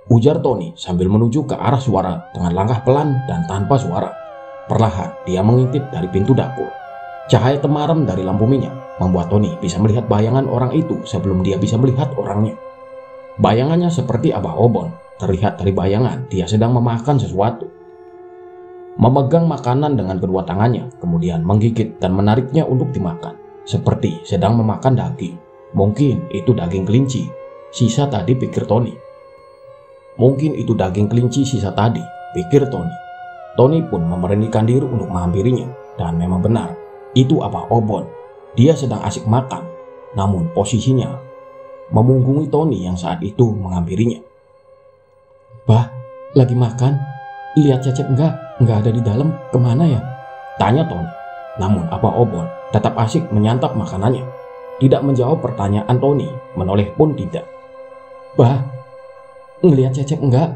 Ujar Tony sambil menuju ke arah suara dengan langkah pelan dan tanpa suara. Perlahan dia mengintip dari pintu dapur. Cahaya temaram dari lampu minyak membuat Tony bisa melihat bayangan orang itu sebelum dia bisa melihat orangnya. Bayangannya seperti Abah Obon. Terlihat dari bayangan dia sedang memakan sesuatu. Memegang makanan dengan kedua tangannya, kemudian menggigit dan menariknya untuk dimakan, seperti sedang memakan daging. Mungkin itu daging kelinci sisa tadi, pikir Tony. Tony pun memberanikan diri untuk menghampirinya, dan memang benar, itu Abah Obon. Dia sedang asik makan, namun posisinya memunggungi Tony yang saat itu menghampirinya. Bah, lagi makan? Lihat Cecep enggak ada di dalam, kemana ya? Tanya Tony. Namun Abah Obon tetap asik menyantap makanannya. Tidak menjawab pertanyaan Tony, menoleh pun tidak. Bah, ngelihat Cecep enggak?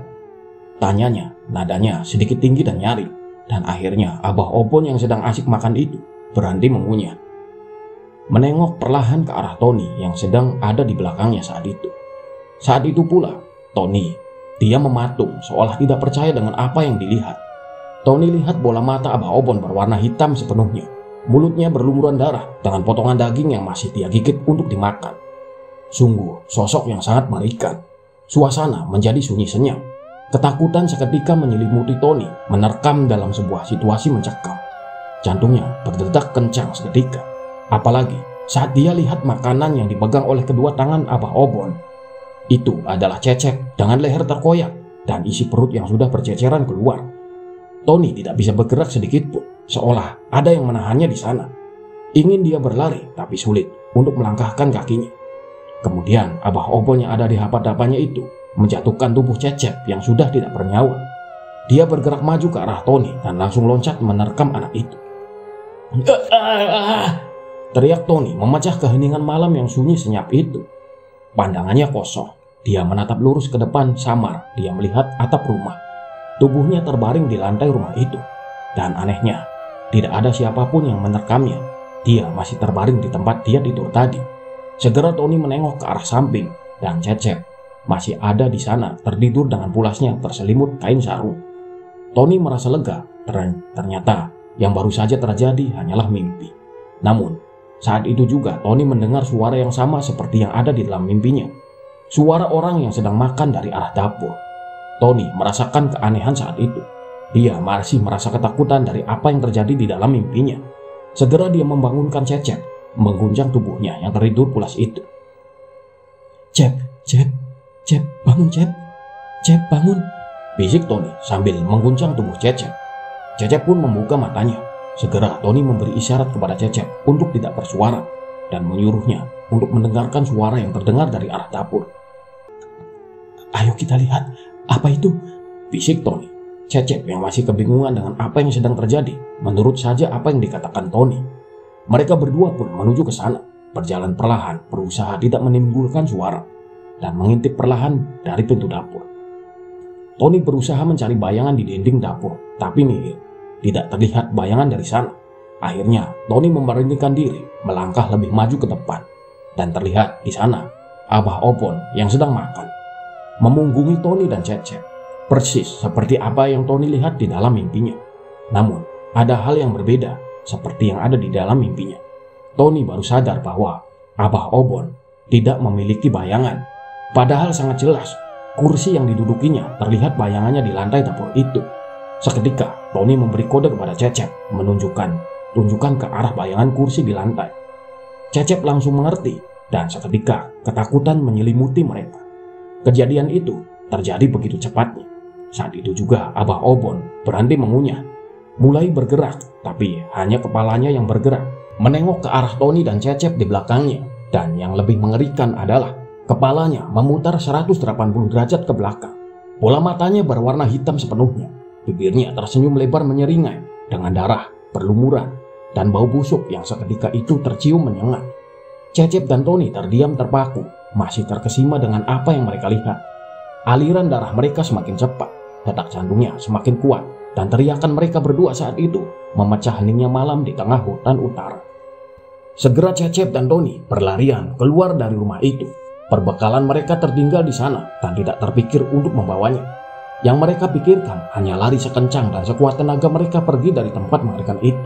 Tanyanya, nadanya sedikit tinggi dan nyaring. Dan akhirnya Abah Obon yang sedang asik makan itu berhenti mengunyah. Menengok perlahan ke arah Tony yang sedang ada di belakangnya saat itu. Saat itu pula, Tony Dia mematung seolah tidak percaya dengan apa yang dilihat. Tony lihat bola mata Abah Obon berwarna hitam sepenuhnya. Mulutnya berlumuran darah dengan potongan daging yang masih dia gigit untuk dimakan. Sungguh sosok yang sangat mengerikan. Suasana menjadi sunyi senyap. Ketakutan seketika menyelimuti Tony, menerkam dalam sebuah situasi mencekam. Jantungnya berdetak kencang seketika. Apalagi saat dia lihat makanan yang dipegang oleh kedua tangan Abah Obon. Itu adalah Cecep dengan leher terkoyak dan isi perut yang sudah berceceran keluar. Tony tidak bisa bergerak sedikit pun, seolah ada yang menahannya di sana. Ingin dia berlari, tapi sulit untuk melangkahkan kakinya. Kemudian Abah Obon yang ada di hadapannya itu menjatuhkan tubuh Cecep yang sudah tidak bernyawa. Dia bergerak maju ke arah Tony dan langsung loncat menerkam anak itu. Teriak Tony memecah keheningan malam yang sunyi senyap itu. Pandangannya kosong. Dia menatap lurus ke depan samar. Dia melihat atap rumah. Tubuhnya terbaring di lantai rumah itu. Dan anehnya, tidak ada siapapun yang menerkamnya. Dia masih terbaring di tempat dia tidur tadi. Segera Tony menengok ke arah samping dan Cecep masih ada di sana tertidur dengan pulasnya terselimut kain sarung. Tony merasa lega. Ternyata yang baru saja terjadi hanyalah mimpi. Namun, saat itu juga Tony mendengar suara yang sama seperti yang ada di dalam mimpinya. Suara orang yang sedang makan dari arah dapur. Tony merasakan keanehan saat itu. Dia masih merasa ketakutan dari apa yang terjadi di dalam mimpinya. Segera dia membangunkan Cecep, mengguncang tubuhnya yang tertidur pulas itu. Cep, bangun Cep. Cep, bangun. Bisik Tony sambil mengguncang tubuh Cecep. Cecep pun membuka matanya. Segera Tony memberi isyarat kepada Cecep untuk tidak bersuara dan menyuruhnya untuk mendengarkan suara yang terdengar dari arah dapur. Ayo kita lihat, apa itu? Bisik Tony. Cecep yang masih kebingungan dengan apa yang sedang terjadi, menurut saja apa yang dikatakan Tony. Mereka berdua pun menuju ke sana, berjalan perlahan, berusaha tidak menimbulkan suara, dan mengintip perlahan dari pintu dapur. Tony berusaha mencari bayangan di dinding dapur, tapi nihil. Tidak terlihat bayangan dari sana. Akhirnya, Tony memberanikan diri melangkah lebih maju ke depan. Dan terlihat di sana, Abah Obon yang sedang makan. Memunggungi Tony dan Cecep. Persis seperti apa yang Tony lihat di dalam mimpinya. Namun, ada hal yang berbeda seperti yang ada di dalam mimpinya. Tony baru sadar bahwa Abah Obon tidak memiliki bayangan. Padahal sangat jelas, kursi yang didudukinya terlihat bayangannya di lantai dapur itu. Seketika, Tony memberi kode kepada Cecep, tunjukkan ke arah bayangan kursi di lantai. Cecep langsung mengerti, dan seketika ketakutan menyelimuti mereka. Kejadian itu terjadi begitu cepatnya. Saat itu juga Abah Obon berhenti mengunyah, mulai bergerak, tapi hanya kepalanya yang bergerak, menengok ke arah Tony dan Cecep di belakangnya. Dan yang lebih mengerikan adalah kepalanya memutar 180 derajat ke belakang. Bola matanya berwarna hitam sepenuhnya. Bibirnya tersenyum lebar menyeringai dengan darah berlumuran dan bau busuk yang seketika itu tercium menyengat. Cecep dan Tony terdiam terpaku, masih terkesima dengan apa yang mereka lihat. Aliran darah mereka semakin cepat, detak jantungnya semakin kuat, dan teriakan mereka berdua saat itu memecah heningnya malam di tengah hutan utara. Segera Cecep dan Tony berlarian keluar dari rumah itu. Perbekalan mereka tertinggal di sana dan tidak terpikir untuk membawanya. Yang mereka pikirkan hanya lari sekencang dan sekuat tenaga mereka pergi dari tempat mengerikan itu.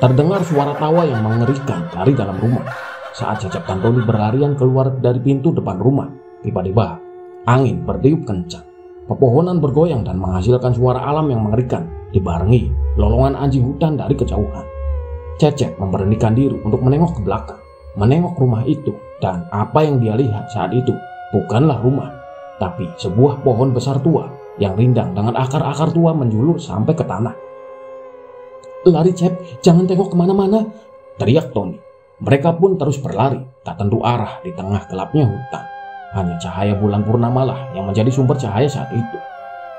Terdengar suara tawa yang mengerikan dari dalam rumah. Saat Cecep dan Tony berlarian keluar dari pintu depan rumah, tiba-tiba angin bertiup kencang. Pepohonan bergoyang dan menghasilkan suara alam yang mengerikan, dibarengi lolongan anjing hutan dari kejauhan. Cecep memberanikan diri untuk menengok ke belakang, menengok rumah itu, dan apa yang dia lihat saat itu bukanlah rumah, tapi sebuah pohon besar tua yang rindang dengan akar-akar tua menjulur sampai ke tanah. Lari Cep, jangan tengok kemana-mana, teriak Tony. Mereka pun terus berlari, tak tentu arah di tengah gelapnya hutan. Hanya cahaya bulan purnama lah yang menjadi sumber cahaya saat itu.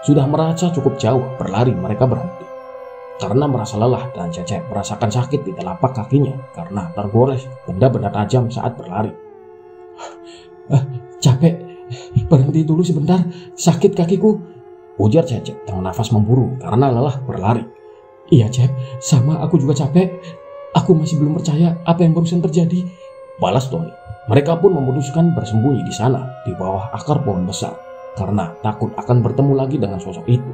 Sudah merasa cukup jauh berlari, mereka berhenti. Karena merasa lelah dan Cecep merasakan sakit di telapak kakinya karena tergores benda-benda tajam saat berlari. Capek, berhenti dulu sebentar, sakit kakiku, ujar Cecep dengan nafas memburu karena lelah berlari. Iya Cep, sama aku juga capek. Aku masih belum percaya apa yang barusan terjadi, balas Tony. Mereka pun memutuskan bersembunyi di sana, di bawah akar pohon besar. karena takut akan bertemu lagi dengan sosok itu.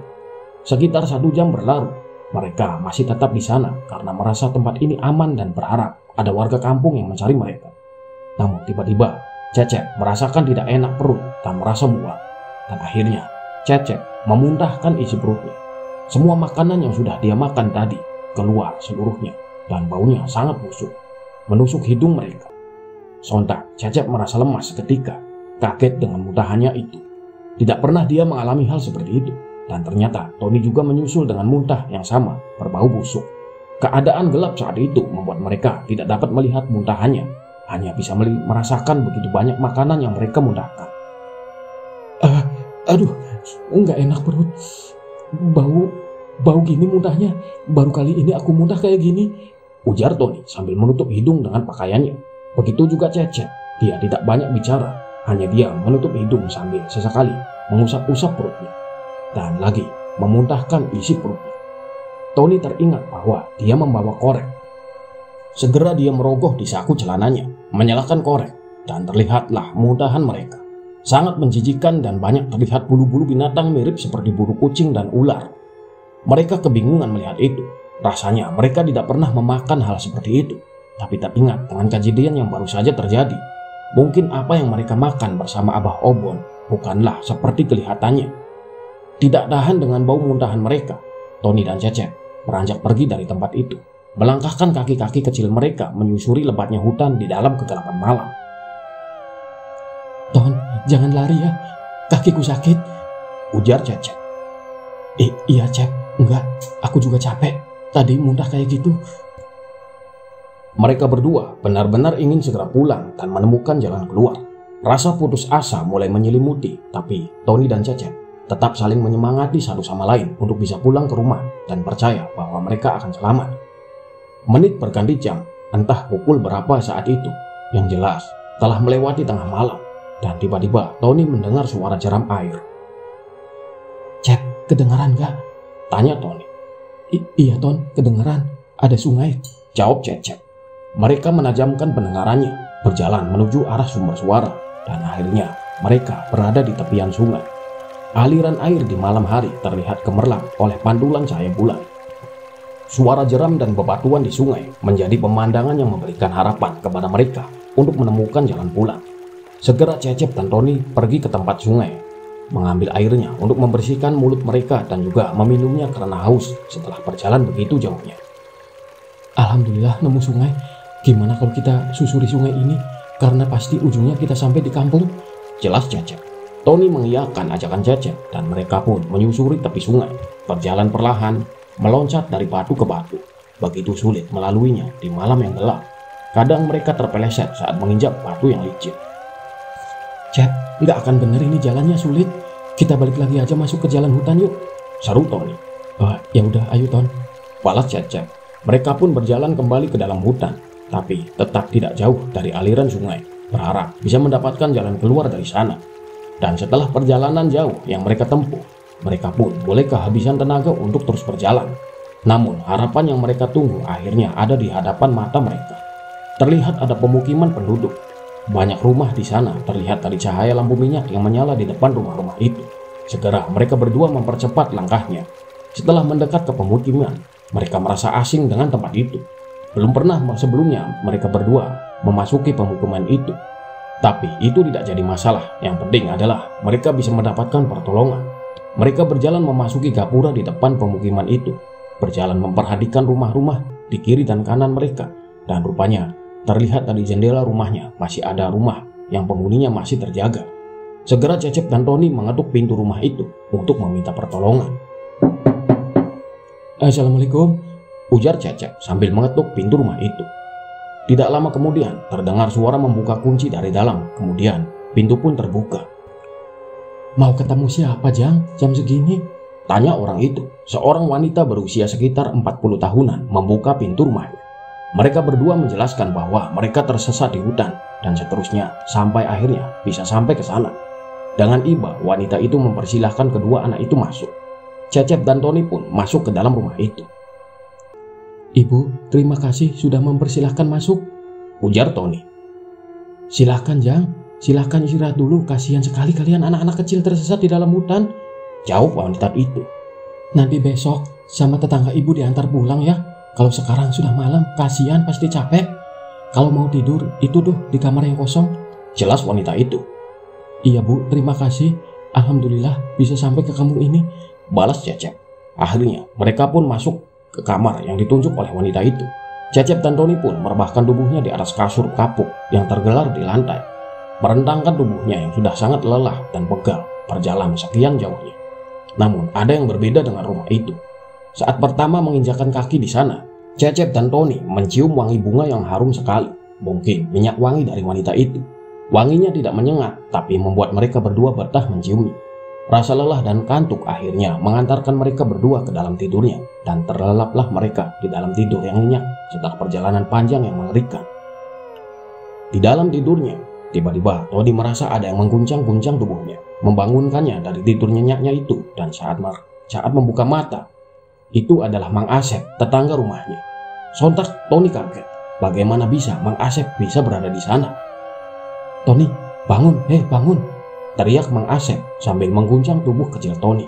Sekitar 1 jam berlalu, mereka masih tetap di sana karena merasa tempat ini aman dan berharap ada warga kampung yang mencari mereka. Namun tiba-tiba Cecep merasakan tidak enak perut dan merasa mual. Dan akhirnya Cecep memuntahkan isi perutnya. Semua makanan yang sudah dia makan tadi keluar seluruhnya dan baunya sangat busuk, menusuk hidung mereka. Sontak Cecep merasa lemas seketika, kaget dengan muntahannya itu. Tidak pernah dia mengalami hal seperti itu. Dan ternyata Tony juga menyusul dengan muntah yang sama, berbau busuk. Keadaan gelap saat itu membuat mereka tidak dapat melihat muntahannya, hanya bisa merasakan begitu banyak makanan yang mereka muntahkan. Aduh, nggak enak perut. Bau gini muntahnya. Baru kali ini aku muntah kayak gini, ujar Tony sambil menutup hidung dengan pakaiannya. Begitu juga Cecep, dia tidak banyak bicara, hanya dia menutup hidung sambil sesekali mengusap-usap perutnya. Dan lagi memuntahkan isi perutnya. Tony teringat bahwa dia membawa korek. Segera dia merogoh di saku celananya, menyalakan korek, dan terlihatlah muntahan mereka. Sangat menjijikkan dan banyak terlihat bulu-bulu binatang mirip seperti bulu kucing dan ular. Mereka kebingungan melihat itu. Rasanya mereka tidak pernah memakan hal seperti itu, tapi teringat dengan kejadian yang baru saja terjadi. Mungkin apa yang mereka makan bersama Abah Obon bukanlah seperti kelihatannya. Tidak tahan dengan bau muntahan mereka, Tony dan Cecep beranjak pergi dari tempat itu, melangkahkan kaki-kaki kecil mereka menyusuri lebatnya hutan di dalam kegelapan malam. Ton, jangan lari ya, kakiku sakit, ujar Cecep. Iya Cep, enggak, aku juga capek, tadi muntah kayak gitu. Mereka berdua benar-benar ingin segera pulang dan menemukan jalan keluar. Rasa putus asa mulai menyelimuti, tapi Tony dan Cecep tetap saling menyemangati satu sama lain untuk bisa pulang ke rumah dan percaya bahwa mereka akan selamat. Menit berganti jam, entah pukul berapa saat itu. Yang jelas, telah melewati tengah malam, dan tiba-tiba Tony mendengar suara jeram air. Cep, kedengaran gak? Tanya Tony. Iya Ton, kedengaran, ada sungai, jawab Cecep. Mereka menajamkan pendengarannya, berjalan menuju arah sumber suara, dan akhirnya mereka berada di tepian sungai. Aliran air di malam hari terlihat gemerlap oleh pantulan cahaya bulan. Suara jeram dan bebatuan di sungai menjadi pemandangan yang memberikan harapan kepada mereka untuk menemukan jalan pulang. Segera Cecep dan Tony pergi ke tempat sungai, mengambil airnya untuk membersihkan mulut mereka dan juga meminumnya karena haus setelah berjalan begitu jauhnya. Alhamdulillah nemu sungai. Gimana kalau kita susuri sungai ini? Karena pasti ujungnya kita sampai di kampung, jelas Cecep. Tony mengiyakan ajakan Cecep dan mereka pun menyusuri tepi sungai, berjalan perlahan, meloncat dari batu ke batu. Begitu sulit melaluinya di malam yang gelap. Kadang mereka terpeleset saat menginjak batu yang licin. Cep, nggak akan bener ini jalannya sulit. Kita balik lagi aja masuk ke jalan hutan yuk, seru Tony. Ya udah, ayo Ton, balas Cecep. Mereka pun berjalan kembali ke dalam hutan, tapi tetap tidak jauh dari aliran sungai, berharap bisa mendapatkan jalan keluar dari sana. Dan setelah perjalanan jauh yang mereka tempuh, mereka pun boleh kehabisan tenaga untuk terus berjalan. Namun harapan yang mereka tunggu akhirnya ada di hadapan mata mereka. Terlihat ada pemukiman penduduk. Banyak rumah di sana terlihat dari cahaya lampu minyak yang menyala di depan rumah-rumah itu. Segera mereka berdua mempercepat langkahnya. Setelah mendekat ke pemukiman, mereka merasa asing dengan tempat itu. Belum pernah sebelumnya mereka berdua memasuki pemukiman itu. Tapi itu tidak jadi masalah. Yang penting adalah mereka bisa mendapatkan pertolongan. Mereka berjalan memasuki gapura di depan pemukiman itu, berjalan memperhatikan rumah-rumah di kiri dan kanan mereka. Dan rupanya terlihat dari jendela rumahnya masih ada rumah yang penghuninya masih terjaga. Segera Cecep dan Tony mengetuk pintu rumah itu untuk meminta pertolongan. Assalamualaikum, ujar Cecep sambil mengetuk pintu rumah itu. Tidak lama kemudian terdengar suara membuka kunci dari dalam. Kemudian pintu pun terbuka. Mau ketemu siapa Jang jam segini? Tanya orang itu. Seorang wanita berusia sekitar 40 tahunan membuka pintu rumahnya. Mereka berdua menjelaskan bahwa mereka tersesat di hutan dan seterusnya sampai akhirnya bisa sampai ke sana. Dengan iba wanita itu mempersilahkan kedua anak itu masuk. Cecep dan Tony pun masuk ke dalam rumah itu. Ibu, terima kasih sudah mempersilahkan masuk, ujar Tony. Silahkan Jang, silahkan istirahat dulu, kasihan sekali kalian anak-anak kecil tersesat di dalam hutan, jawab wanita itu. Nanti besok sama tetangga ibu diantar pulang ya. Kalau sekarang sudah malam, kasihan pasti capek. Kalau mau tidur, itu tuh di kamar yang kosong, jelas wanita itu. Iya bu, terima kasih. Alhamdulillah bisa sampai ke kampung ini, balas Cecep. Akhirnya mereka pun masuk ke kamar yang ditunjuk oleh wanita itu. Cecep dan Tony pun merebahkan tubuhnya di atas kasur kapuk yang tergelar di lantai, merentangkan tubuhnya yang sudah sangat lelah dan pegal berjalan sekian jauhnya. Namun ada yang berbeda dengan rumah itu. Saat pertama menginjakan kaki di sana, Cecep dan Tony mencium wangi bunga yang harum sekali. Mungkin minyak wangi dari wanita itu. Wanginya tidak menyengat, tapi membuat mereka berdua betah menciumnya. Rasa lelah dan kantuk akhirnya mengantarkan mereka berdua ke dalam tidurnya, dan terlelaplah mereka di dalam tidur yang nyenyak setelah perjalanan panjang yang mengerikan. Di dalam tidurnya, tiba-tiba Tony merasa ada yang mengguncang-guncang tubuhnya, membangunkannya dari tidur nyenyaknya itu, dan saat membuka mata, itu adalah Mang Asep, tetangga rumahnya. Sontak Tony kaget, bagaimana bisa Mang Asep bisa berada di sana? Tony, bangun, bangun! Teriak Mang Asep sambil mengguncang tubuh kecil Tony.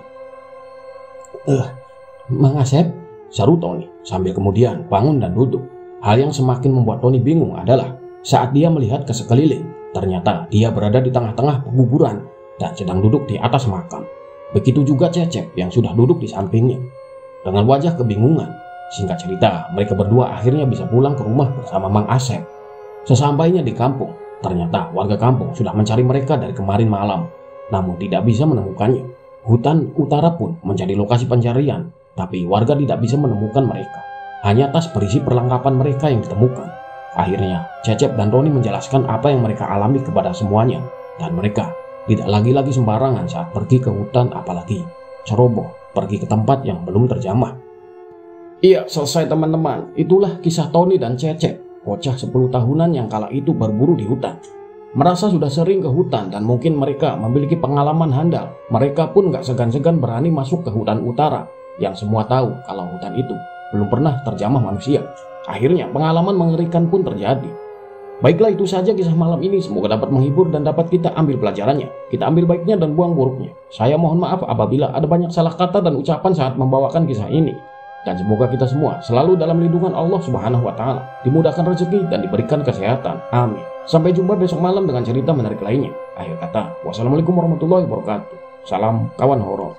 Mang Asep, seru Tony sambil kemudian bangun dan duduk. Hal yang semakin membuat Tony bingung adalah saat dia melihat ke sekeliling, ternyata dia berada di tengah-tengah pekuburan dan sedang duduk di atas makam. Begitu juga Cecep yang sudah duduk di sampingnya. Dengan wajah kebingungan, singkat cerita mereka berdua akhirnya bisa pulang ke rumah bersama Mang Asep. Sesampainya di kampung, ternyata warga kampung sudah mencari mereka dari kemarin malam, namun tidak bisa menemukannya. Hutan utara pun menjadi lokasi pencarian, tapi warga tidak bisa menemukan mereka. Hanya tas berisi perlengkapan mereka yang ditemukan. Akhirnya, Cecep dan Tony menjelaskan apa yang mereka alami kepada semuanya, dan mereka tidak lagi-lagi sembarangan saat pergi ke hutan, apalagi ceroboh pergi ke tempat yang belum terjamah. Iya, selesai teman-teman. Itulah kisah Tony dan Cecep, bocah 10 tahunan yang kala itu berburu di hutan. Merasa sudah sering ke hutan dan mungkin mereka memiliki pengalaman handal, mereka pun gak segan-segan berani masuk ke hutan utara yang semua tahu kalau hutan itu belum pernah terjamah manusia. Akhirnya pengalaman mengerikan pun terjadi. Baiklah, itu saja kisah malam ini. Semoga dapat menghibur dan dapat kita ambil pelajarannya. Kita ambil baiknya dan buang buruknya. Saya mohon maaf apabila ada banyak salah kata dan ucapan saat membawakan kisah ini. Dan semoga kita semua selalu dalam lindungan Allah Subhanahu wa Ta'ala, dimudahkan rezeki dan diberikan kesehatan. Amin. Sampai jumpa besok malam dengan cerita menarik lainnya. Akhir kata, wassalamualaikum warahmatullahi wabarakatuh. Salam kawan horor.